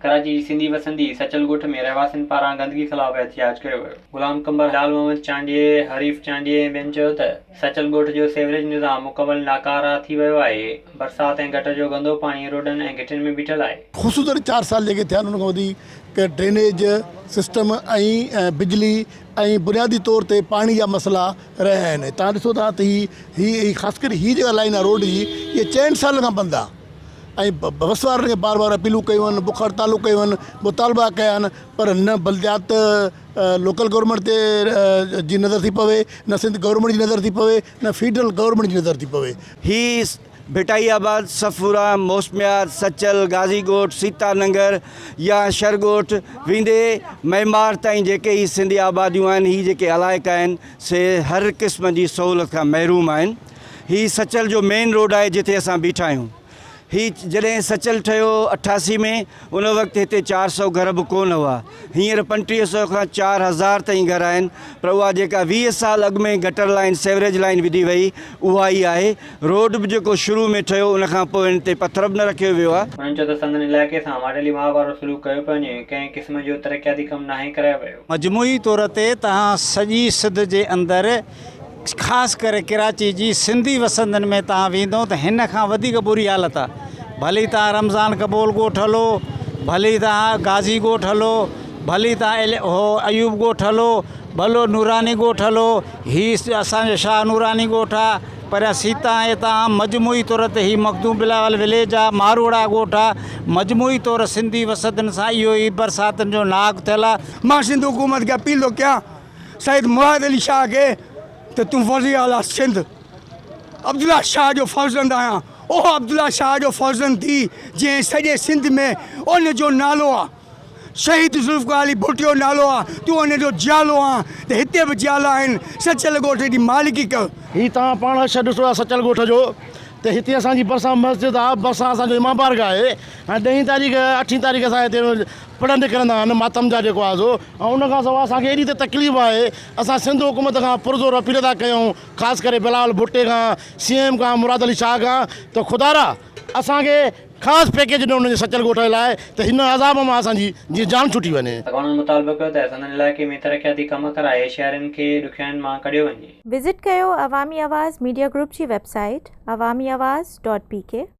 कराची सिंधी वसंदी सचल ॻोठ में रहवासियुनि पारां गंदगी ख़िलाफ़ एहतिजाज कयो वियो। गुलाम कंबर, लाल मोहम्मद चांडिये, हरीफ चांडिये ऐं ॿियनि चयो त सचल ॻोठ जो सेवरेज निज़ाम मुकमल नाकारा थी वियो आहे। बरसाति ऐं गटर जो गंदो पाणी रोडनि ऐं घिटियुनि में बीठल आहे। ख़ुसूसन 4 साल जेके थिया उन खां वधीक ड्रेनेज सिस्टम ऐं बिजली ऐं बुनियादी तौर ते पाणी जा मसइला रहिया आहिनि। तव्हां ॾिसो था त ही ख़ासि करे हीअ जेका लाइन आहे रोड जी, इहा 4 साल खां बंदि आहे ऐं बस वारनि खे बार बार अपीलूं कयूं आहिनि, बुख हड़तालूं कयूं आहिनि, मुतालबा कया आहिनि, पर न बल्दियात लोकल गवर्नमेंट ते जी नज़र थी पवे, न सिंध गवर्नमेंट जी नज़र थी पवे, न फेडरल गवर्नमेंट जी नज़र थी पवे। ही भिटाईआबाद, सफूरा, मोसमियात, सचल, गाज़ीगोठ, सीतानगर या शरगोठ वेंदे मैमार ताईं जेके ही सिंधी आबादियूं आहिनि, ही जेके इलाइक़ा आहिनि से हर क़िस्म जी सहूलियत खां महरूम आहिनि। ही सचल जो मेन रोड आहे जिते असां बीठा आहियूं। ही जॾहिं सचल ठहियो 88 में, उन वक़्तु हिते 400 घर बि कोन हुआ। हींअर 3500 खां 4000 ताईं घर आहिनि, पर उहा जेका 20 साल अॻु में गटर लाइन सेवरेज लाइन विधी वई उहा ई आहे। रोड बि जेको शुरू में ठहियो उन खां पोइ हिन ते पथर बि न रखियो वियो आहे। उन्हनि चयो त संदन इलाइक़े सां माटेली माह वारो सलूक कयो पियो वञे, कंहिं क़िस्म जो तरक़ियाती कमु नाहे करायो वियो। मजमूई तौर ते तव्हां सॼी सिंध जे अंदरि ख़ासि करे कराची जी सिंधी वसंदनि में तव्हां वेंदो त हिन खां वधीक बुरी हालत आहे। भली तव्हां रमज़ान कबूल ॻोठ हलो, भली तव्हां गाज़ी ॻोठ हलो, भली तव्हां अयूब ॻोठ हलो, भलो नूरानी ॻोठ हलो, हीअ असांजो शाह नूरानी ॻोठ आहे। पर सीता ऐं तव्हां मजमूई तौर ते ही मखदूम बिलावल विलेज आहे, मारोड़ा ॻोठ आहे। मजमूई तौर सिंधी वसंदनि सां इहो ई बरसातुनि जो नाग थियल आहे। मां सिंध हुकूमत खे अपील थो कयां, सईद मुराद अली शाह खे, त तूं वज़ीर आला सिंध अब्दुल्ला शाह जो फर्ज़ंद आहियां। ओह अब्दुल्ला शाह जो फर्ज़ंद थी जंहिं सॼे सिंध में उन जो नालो आहे, शहीद ज़ुल्फ़िकार अली भुट्टो नालो आहे, तूं उन जो ज़ालो आहे। त हिते बि ज़ाल आहिनि, सचल ॻोठ जी मालिकी कयो। ही तव्हां पाण ॾिसो आहे सचल ॻोठ जो, त हिते असांजी भरिसां मस्जिद आहे, भरिसां असांजो इमाम बारगाह आहे। ऐं 10 तारीख़ 8 तारीख़ असां हिते पढ़ंदे करंदा आहिनि मातम जा जेको आहे सो। ऐं उन खां सवाइ असांखे एॾी त तकलीफ़ आहे, असां सिंध हुकूमत खां पुरज़ोर अपील था कयूं, ख़ासि करे बिलावल भुट्टे खां, CM खां, मुराद अली शाह खां, त ख़ुदारा असांखे ख़ासि पैकेज ॾिनो उन जे सचल ॻोठ लाइ, त हिन अज़ाब मां असांजी जीअं जान छुटी वञे। उन्हनि मुतालबो कयो त संदन इलाइक़े में तरक़ियाती कम कराए शहरनि खे ॾुखियाईनि मां कढियो वञे। विज़िट कयो अवामी आवाज़ मीडिया ग्रुप जी वेबसाइट awamiawaz.pk।